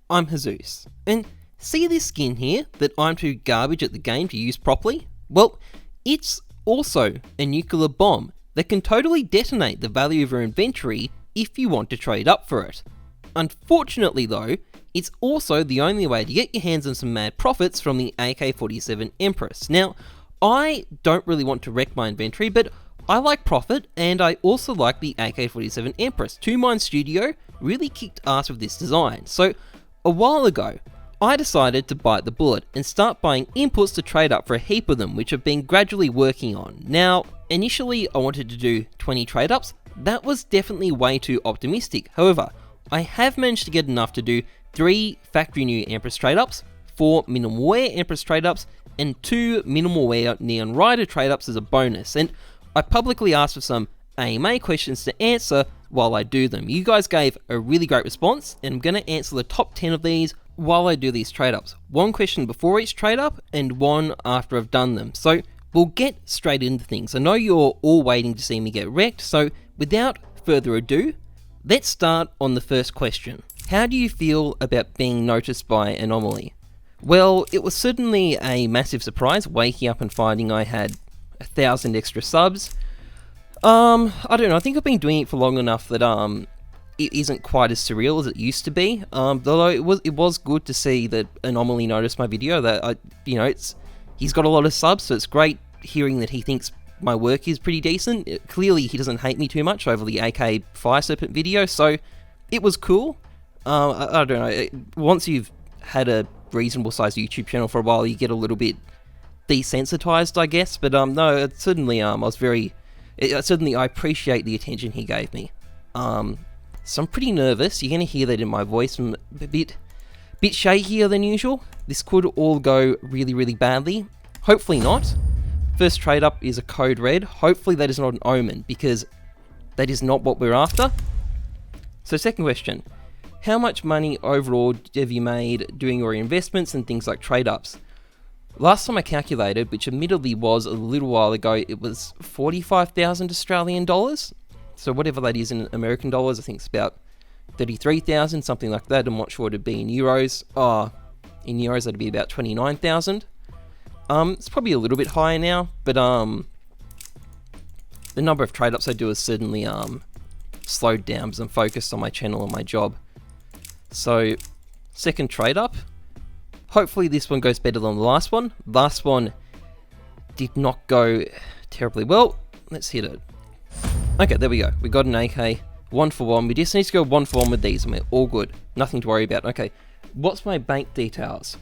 I'm Heyzeus, and see this skin here that I'm too garbage at the game to use properly? Well, it's also a nuclear bomb that can totally detonate the value of your inventory if you want to trade up for it. Unfortunately though, it's also the only way to get your hands on some mad profits from the AK-47 Empress. Now, I don't really want to wreck my inventory, but I like profit, and I also like the AK-47 Empress. 2Mind Studio really kicked ass with this design, so a while ago, I decided to bite the bullet and start buying inputs to trade up for a heap of them, which I've been gradually working on. Now, initially I wanted to do 20 trade ups. That was definitely way too optimistic. However, I have managed to get enough to do 3 factory new Empress trade ups, 4 minimal wear Empress trade ups, and 2 minimal wear Neon Rider trade ups as a bonus. And I publicly asked for some AMA questions to answer while I do them. You guys gave a really great response, and I'm going to answer the top 10 of these while I do these trade ups. 1 question before each trade up and 1 after I've done them. So we'll get straight into things. I know you're all waiting to see me get wrecked, so without further ado, let's start on the first question. How do you feel about being noticed by Anomaly? Well, it was certainly a massive surprise waking up and finding I had 1,000 extra subs. I don't know, I think I've been doing it for long enough that it isn't quite as surreal as it used to be. Although it was good to see that Anomaly noticed my video. That he's got a lot of subs, so it's great hearing that he thinks my work is pretty decent. Clearly, he doesn't hate me too much over the AK Fire Serpent video, so it was cool. I don't know. Once you've had a reasonable sized YouTube channel for a while, you get a little bit desensitized, I guess. But no, it certainly I appreciate the attention he gave me. So I'm pretty nervous. You're going to hear that in my voice. I'm a bit shakier than usual. This could all go really, really badly. Hopefully not. First trade up is a code red. Hopefully that is not an omen, because that is not what we're after. So second question. How much money overall have you made doing your investments and things like trade ups? Last time I calculated, which admittedly was a little while ago, it was 45,000 Australian dollars. So whatever that is in American dollars, I think it's about 33,000, something like that. I'm not sure what it'd be in euros. In euros that'd be about 29,000. It's probably a little bit higher now, but the number of trade ups I do has certainly slowed down because I'm focused on my channel and my job. So second trade up. Hopefully this one goes better than the last one. Last one did not go terribly well. Let's hit it. Okay, there we go. We got an AK, 1 for 1. We just need to go 1 for 1 with these and we're all good. Nothing to worry about. Okay, what's my bank details?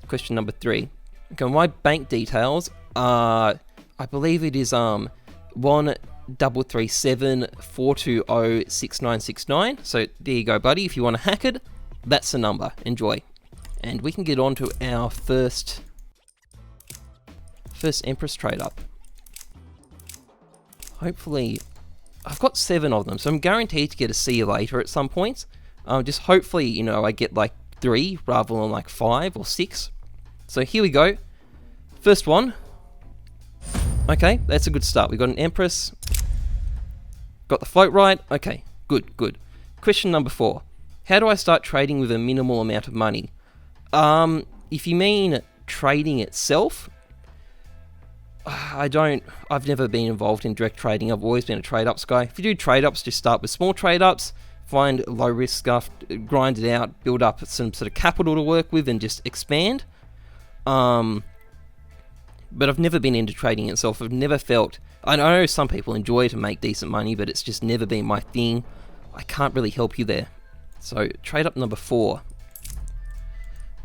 Question number 3. Okay, my bank details are, I believe it is 1-337-420-6969. So there you go, buddy. If you want to hack it, that's the number. Enjoy. And we can get on to our first Empress trade up. Hopefully, I've got 7 of them, so I'm guaranteed to get a see you later at some point. Just hopefully, I get like 3 rather than like 5 or 6. So here we go. First one. Okay, that's a good start. We got an Empress. Got the float right. Okay, good. Question number 4. How do I start trading with a minimal amount of money? If you mean trading itself, I've never been involved in direct trading. I've always been a trade ups guy. If you do trade ups, just start with small trade ups, find low risk stuff, grind it out, build up some sort of capital to work with and just expand. But I've never been into trading itself. I've never felt, I know some people enjoy it and make decent money, but it's just never been my thing. I can't really help you there. So trade up number 4.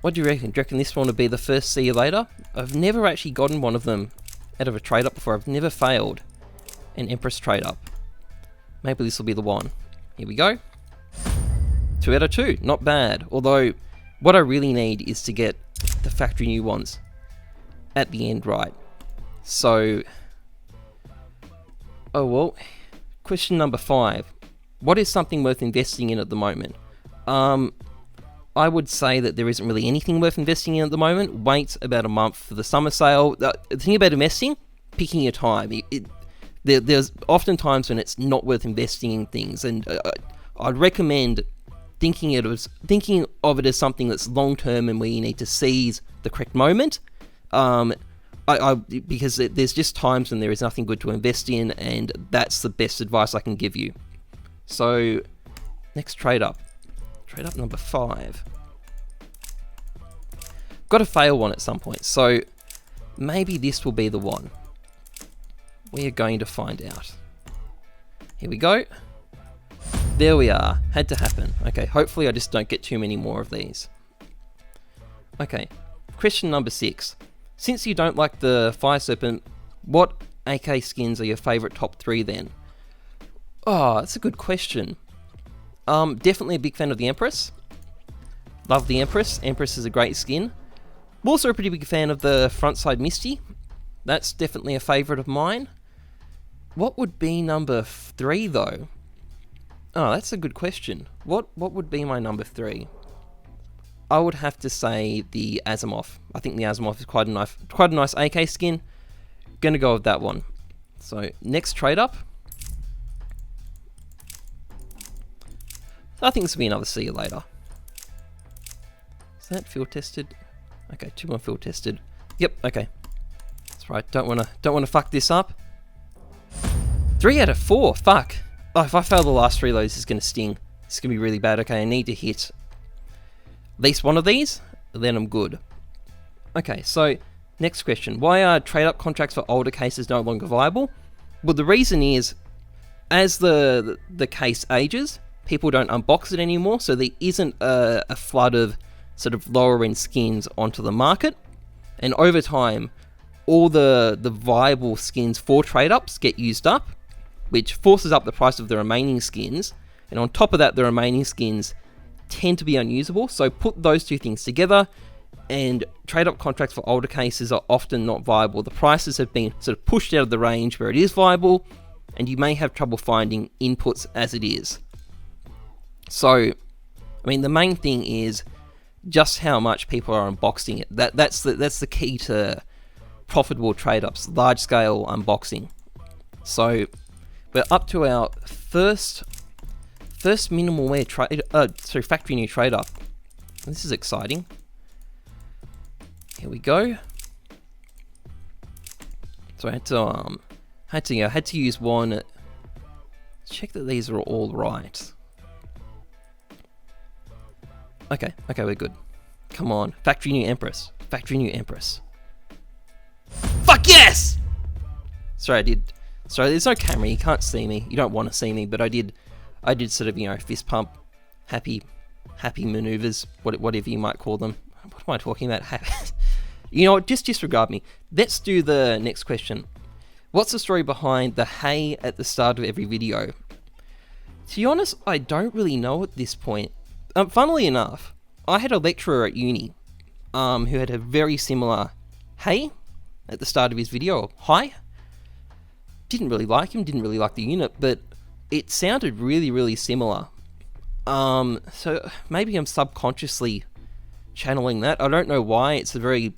What do you reckon? Do you reckon this one would be the first see you later? I've never actually gotten one of them out of a trade up before. I've never failed an Empress trade up. Maybe this will be the one. Here we go. 2 out of 2. Not bad. Although, what I really need is to get the factory new ones at the end right. So, oh well. Question number 5. What is something worth investing in at the moment? I would say that there isn't really anything worth investing in at the moment. Wait about a month for the summer sale. The thing about investing, picking your time. There's often times when it's not worth investing in things, and I'd recommend thinking of it as something that's long term and where you need to seize the correct moment. Because there's just times when there is nothing good to invest in, and that's the best advice I can give you. So, next trade up number 5. Got to fail one at some point, so maybe this will be the one. We are going to find out. Here we go. There we are. Had to happen. Okay, hopefully I just don't get too many more of these. Okay, question number 6. Since you don't like the Fire Serpent, what AK skins are your favourite top 3 then? Oh, that's a good question. Definitely a big fan of the Empress. Love the Empress. Empress is a great skin. I'm also a pretty big fan of the Frontside Misty. That's definitely a favourite of mine. What would be number 3 though? Oh, that's a good question. What would be my number 3? I would have to say the Asimov. I think the Asimov is quite a nice AK skin. Gonna go with that one. So next trade up. I think this will be another see you later. Is that field tested? Okay, 2 more field tested. Yep, okay. That's right. Don't wanna fuck this up. 3 out of 4. Fuck. Oh, if I fail the last 3 of those, it's gonna sting. It's gonna be really bad. Okay, I need to hit at least one of these, then I'm good. Okay, so next question. Why are trade-up contracts for older cases no longer viable? Well, the reason is, as the case ages, people don't unbox it anymore, so there isn't a flood of sort of lower-end skins onto the market. And over time, all the viable skins for trade-ups get used up, which forces up the price of the remaining skins. And on top of that, the remaining skins tend to be unusable, so put those 2 things together, and trade-up contracts for older cases are often not viable. The prices have been sort of pushed out of the range where it is viable, and you may have trouble finding inputs as it is. So, I mean, the main thing is just how much people are unboxing it. That's the key to profitable trade-ups, large-scale unboxing. So, we're up to our first minimal wear factory new trade up. This is exciting. Here we go. So I had to use one. Check that these are all right. Okay, we're good. Come on, factory new Empress. Factory new Empress. Fuck yes! Sorry, there's no camera. You can't see me. You don't want to see me, but I did sort of, fist pump, happy maneuvers, whatever you might call them. What am I talking about? You know what, just disregard me. Let's do the next question. What's the story behind the hey at the start of every video? To be honest, I don't really know at this point. Funnily enough, I had a lecturer at uni who had a very similar hey at the start of his video, or hi. Didn't really like him, didn't really like the unit, but it sounded really, really similar. So maybe I'm subconsciously channeling that. I don't know why. It's a very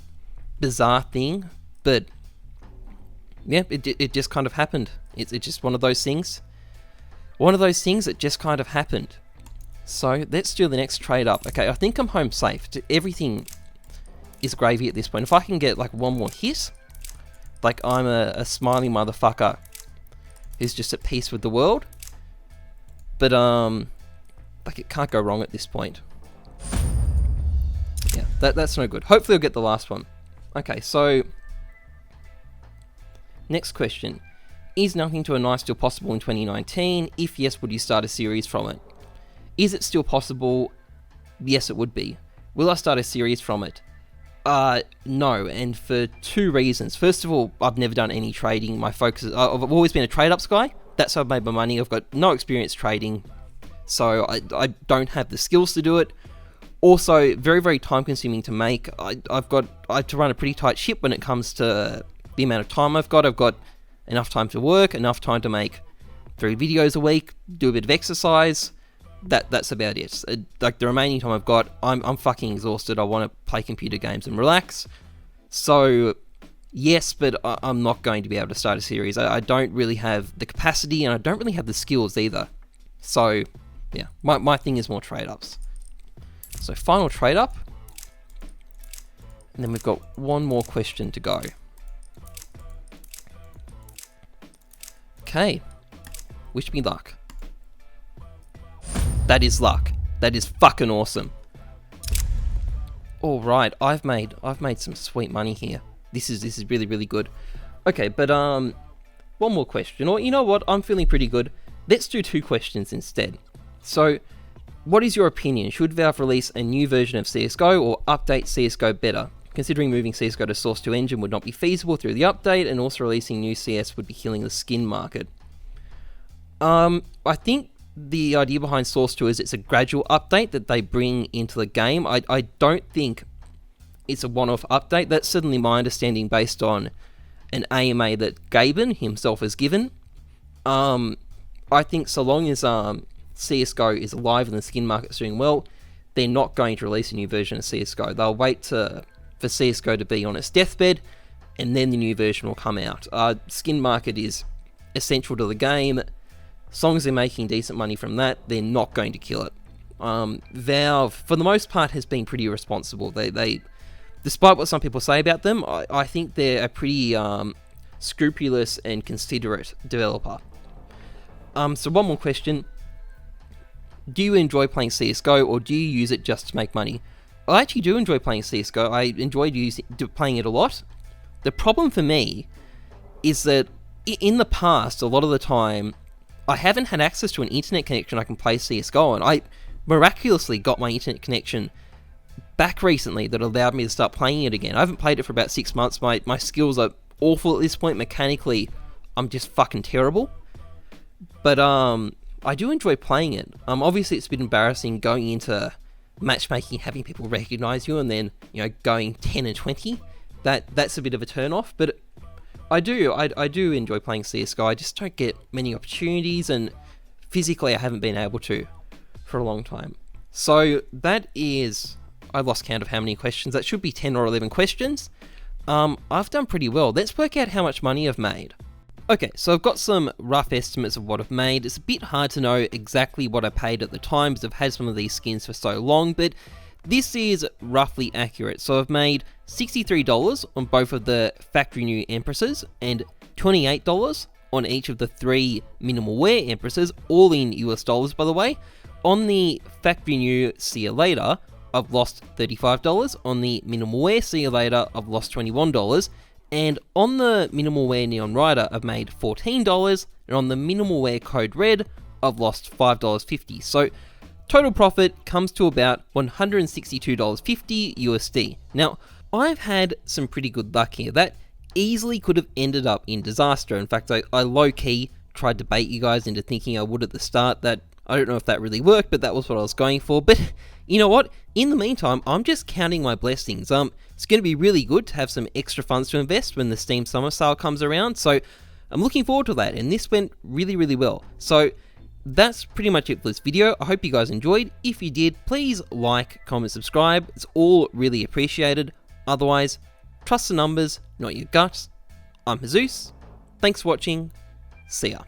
bizarre thing, but yeah, it just kind of happened. It's just one of those things. One of those things that just kind of happened. So let's do the next trade up. Okay, I think I'm home safe. Everything is gravy at this point. If I can get like one more hit, like I'm a smiley motherfucker who's just at peace with the world. But like it can't go wrong at this point. Yeah, that's no good. Hopefully I'll get the last one. Okay, so next question. Is Nothing to a Knife still possible in 2019? If yes, would you start a series from it? Is it still possible? Yes, it would be. Will I start a series from it? No, and for 2 reasons. First of all, I've never done any trading. My focus is, I've always been a trade-ups guy. That's how I've made my money. I've got no experience trading, so I don't have the skills to do it. Also, very, very time-consuming to make. I have to run a pretty tight ship when it comes to the amount of time I've got. I've got enough time to work, enough time to make 3 videos a week, do a bit of exercise. That's about it. Like the remaining time I've got, I'm fucking exhausted. I want to play computer games and relax. So yes, but I'm not going to be able to start a series. I don't really have the capacity, and I don't really have the skills either. So Yeah, my thing is more trade-ups. So final trade-up. And then we've got one more question to go. Okay. Wish me luck. That is luck. That is fucking awesome. All right, I've made some sweet money here. This is really, really good. Okay, but one more question. Or you know what? I'm feeling pretty good. Let's do 2 questions instead. So, what is your opinion? Should Valve release a new version of CSGO or update CSGO better? Considering moving CSGO to Source 2 engine would not be feasible through the update, and also releasing new CS would be killing the skin market. I think the idea behind Source 2 is it's a gradual update that they bring into the game. I don't think it's a one-off update. That's certainly my understanding based on an AMA that Gaben himself has given. I think so long as CSGO is alive and the skin market's doing well, they're not going to release a new version of CSGO. They'll wait for CSGO to be on its deathbed, and then the new version will come out. Skin market is essential to the game. As long as they're making decent money from that, they're not going to kill it. Valve, for the most part, has been pretty responsible. They despite what some people say about them, I think they're a pretty scrupulous and considerate developer. So one more question. Do you enjoy playing CSGO, or do you use it just to make money? I actually do enjoy playing CSGO. I enjoyed playing it a lot. The problem for me is that in the past, a lot of the time, I haven't had access to an internet connection I can play CSGO on. I miraculously got my internet connection back recently that allowed me to start playing it again. I haven't played it for about 6 months. My skills are awful at this point. Mechanically, I'm just fucking terrible. But I do enjoy playing it. Obviously, it's a bit embarrassing going into matchmaking, having people recognize you, and then going 10 and 20. That's a bit of a turn off. But I do enjoy playing CSGO. I just don't get many opportunities, and physically, I haven't been able to for a long time. So that is, I lost count of how many questions. That should be 10 or 11 questions. I've done pretty well. Let's work out how much money I've made. Okay, so I've got some rough estimates of what I've made. It's a bit hard to know exactly what I paid at the time because I've had some of these skins for so long, but this is roughly accurate. So I've made $63 on both of the factory new Empresses and $28 on each of the 3 minimal wear Empresses, all in US dollars by the way. On the factory new See You Later, I've lost $35. On the minimal wear See You Later, I've lost $21. And on the minimal wear Neon Rider, I've made $14, and on the minimal wear Code Red, I've lost $5.50. So total profit comes to about $162.50 USD. Now, I've had some pretty good luck here. That easily could have ended up in disaster. In fact, I low-key tried to bait you guys into thinking I would at the start. That I don't know if that really worked, but that was what I was going for. But you know what? In the meantime, I'm just counting my blessings. It's going to be really good to have some extra funds to invest when the Steam Summer Sale comes around. So I'm looking forward to that. And this went really, really well. So that's pretty much it for this video. I hope you guys enjoyed. If you did, please like, comment, subscribe. It's all really appreciated. Otherwise, trust the numbers, not your guts. I'm Heyzeus. Thanks for watching. See ya.